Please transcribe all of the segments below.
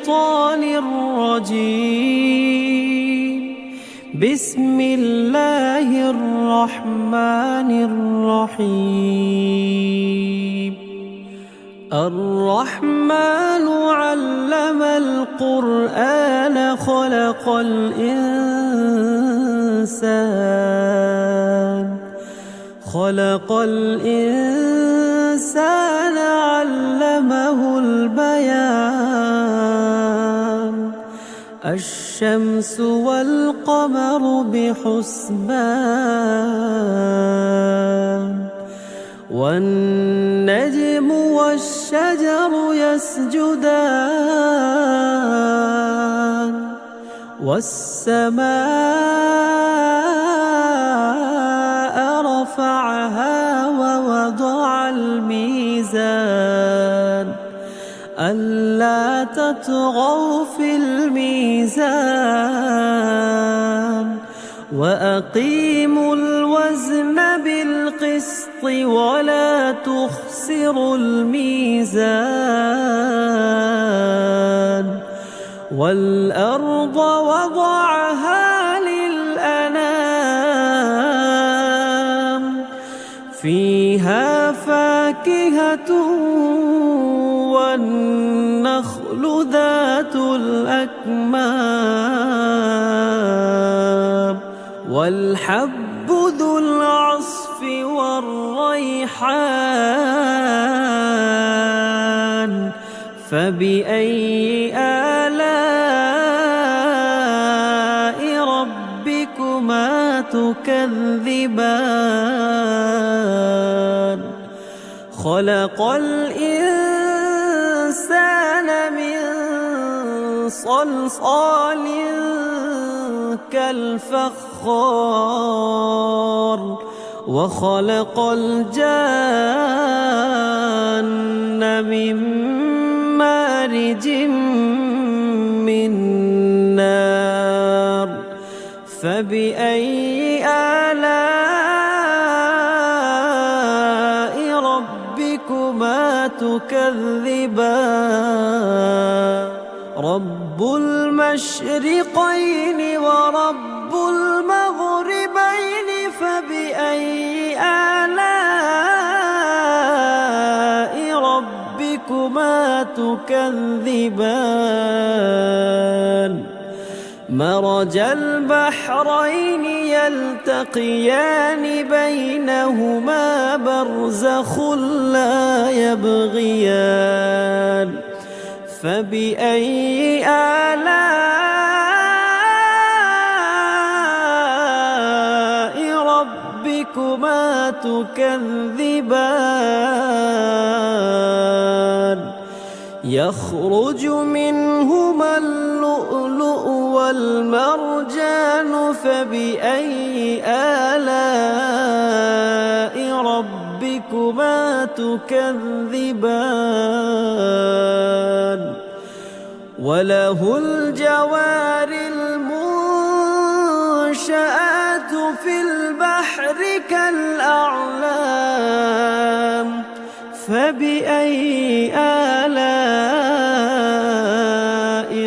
الشيطان الرجيم. بسم الله الرحمن الرحيم. الرحمن علم القرآن خلق الإنسان علمه البيان. الشمس والقمر بحسبان والنجم والشجر يسجدان والسماء رفعها ووضع الميزان ألا تطغوا في الميزان وأقيموا الوزن بالقسط ولا تخسروا الميزان. والأرض وضعها للأنام فيها فاكهة والنخل ذات الأكمام والحب ذو العصف والريحان. فبأي آلاء ربكما تكذبان؟ خلق الإنسان من صلصال كالفخار وخلق الجان من مارج من نار. فبأي آلاء ربكما تكذبان؟ رب المشرقين ورب المغربين فبأي آلاء ربكما تكذبان؟ مرج البحرين يلتقيان بينهما برزخ لا يبغيان. فبأي آلاء ربكما تكذبان؟ يخرج منهما اللؤلؤ والمرجان فبأي آلاء ربكما تكذبان؟ وله الجوار المنشآت في البحر كالأعلام. فبأي آلاء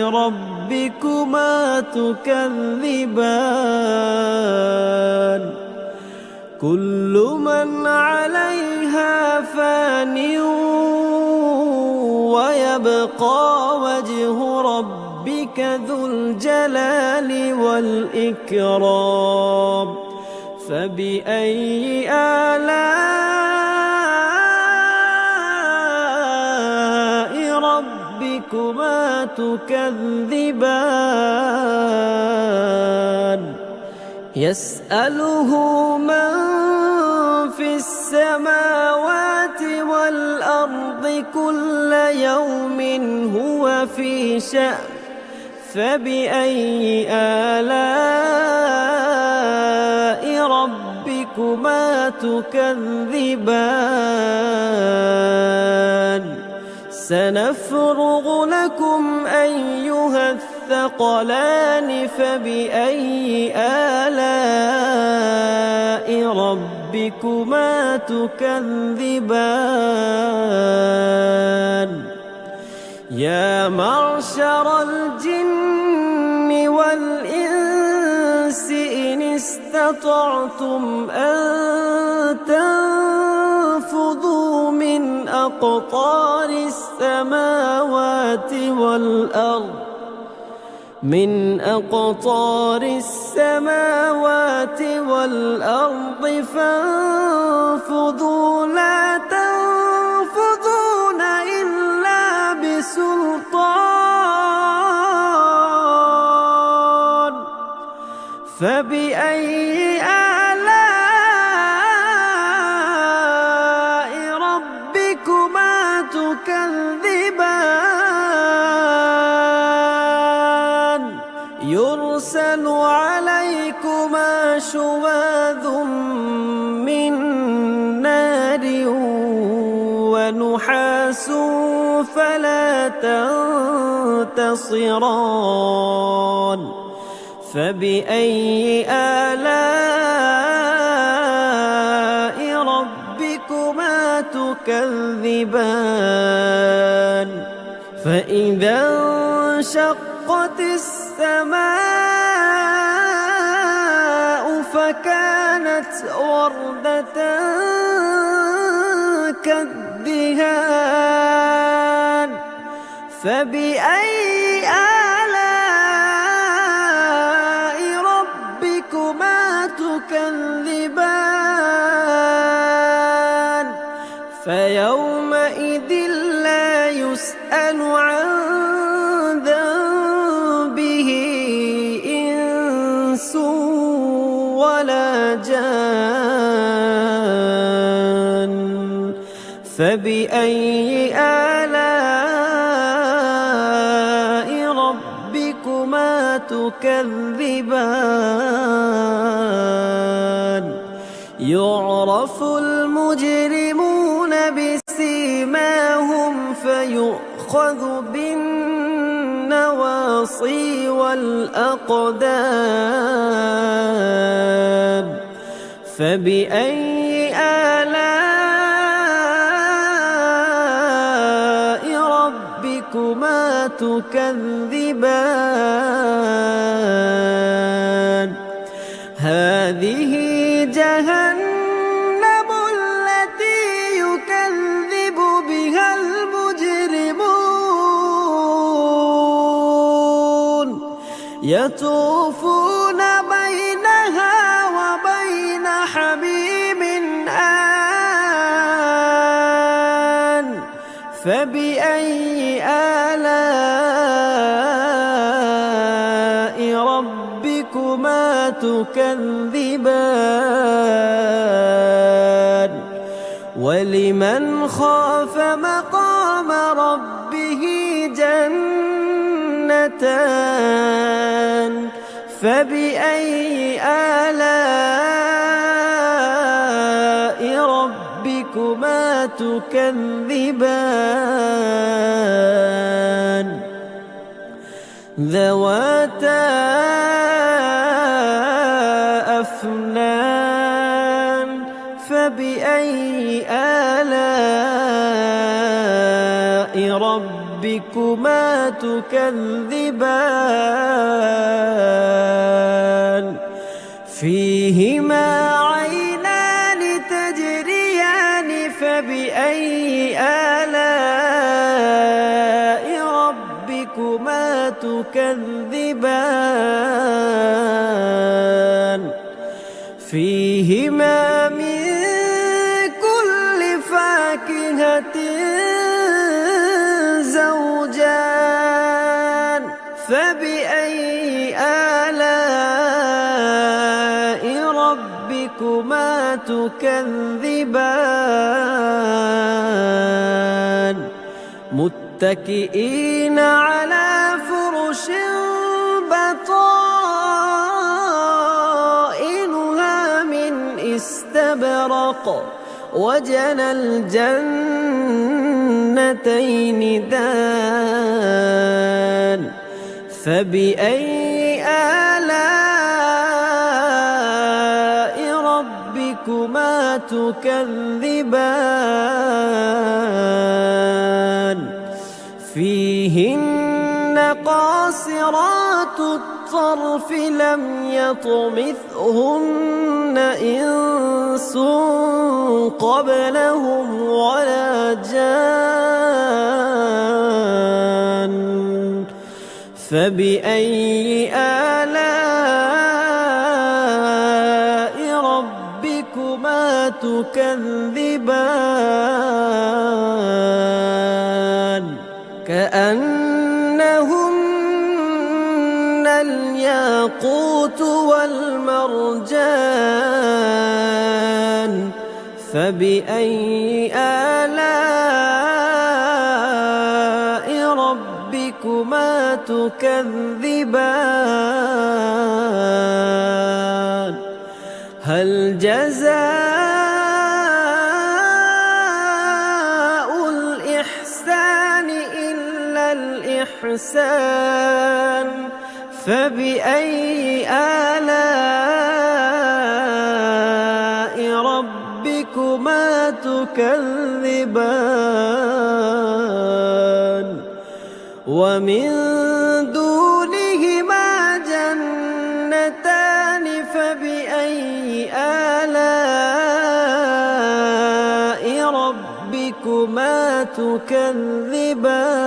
ربكما تكذبان؟ كل من عليها فان ويبقى وجه ربك ذو الجلال والإكرام. فبأي آلاء ربكما تكذبان؟ يسأله من في السماوات والأرض كل يوم هو في شأن. فبأي آلاء ربكما تكذبان؟ سنفرغ لكم أيها الثقلان. فبأي آلاء ربكما تكذبان؟ يا معشر الجن والإنس إن استطعتم أن تنفذوا من أقطار السماوات والأرض فانفذوا لا تنفذون إلا بسلطان فبأي آلاء ربكما تكذبان يرسل عليكما شواظ من نار ونحاس فلا تنتصران فبأي آلاء ربكما تكذبان فإذا انشقت السماء فكانت وردة كالدهان فبأي آلاء ربكما تكذبان فيومئذ لا يسأل عن ذنبه إنس ولا جان فبأي آلاء ربكما تكذبان يعرف المجرمون بسيماهم فيؤخذ بالنواصي والأقدام فبأي آلاء ربكما تكذبان هذه جهنم التي يكذب بها المجرمون يطوفون بينها وبين حميم آن فبأي آلاء ربكما تكذبان ولمن خاف مقام ربه جنتان فبأي آلاء ربكما تكذبان ذواتا أفنان فبأي آلاء ربكما تكذبان فيهما عينان تجريان فبأي آلاء ربكما تكذبان فيهما من كل فاكهة زوجان فبأي آلاء ربكما تكذبان متكئين على فرش بطائنها من استبرق وجنى الجنتين دان فبأي آلاء ربكما تكذبان فيه فيهن قاصرات الطرف لم يطمثهن إنس قبلهم ولا جان فبأي آلاء ربكما تكذبان كأنهن الياقوت والمرجان فبأي آلاء ربكما تكذبان هل جزاء الإحسان إلا الإحسان فبأي آلاء ربكما تكذبان ومن دونهما جنتان فبأي آلاء ربكما تكذبان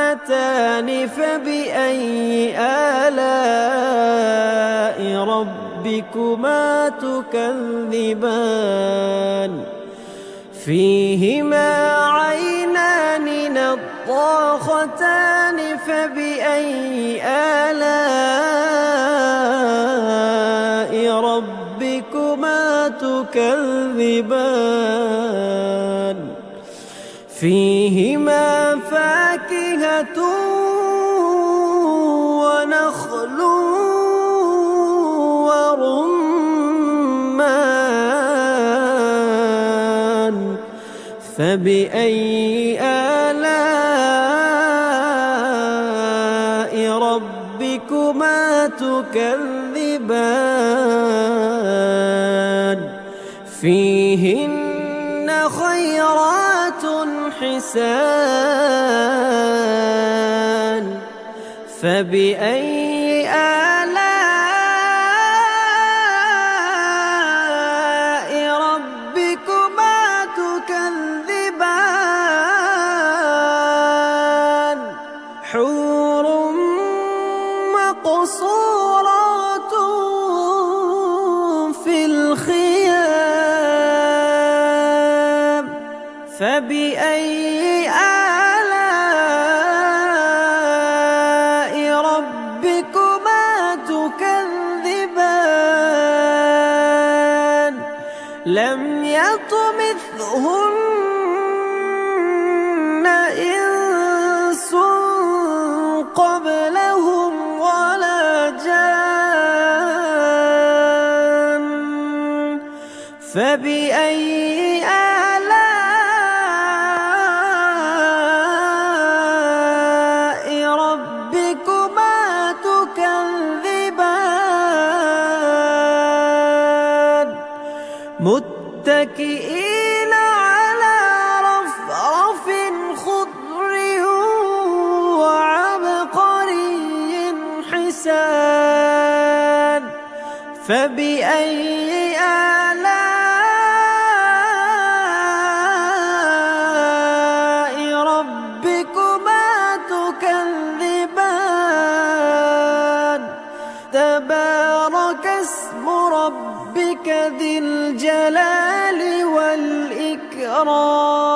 مدهامتان فبأي آلاء ربكما تكذبان فيهما عينان نضاختان فبأي آلاء ربكما تكذبان فيهما فاكهة ونخل ورمان فبأي آلاء ربكما تكذبان فيهن خيرات حسان فبأي آلاء ربكما تكذبان حور مقصورات في الخيام فبأي آلاء ربكما تكذبان لم يطمثهن إنس قبلهم ولا جان فبأي آلاء ربكما تكذبان متكئين على رفرف خضر وعبقري حسان فبأي آلاء ربكما تكذبان تبارك اسم ربك ذي الجلال والإكرام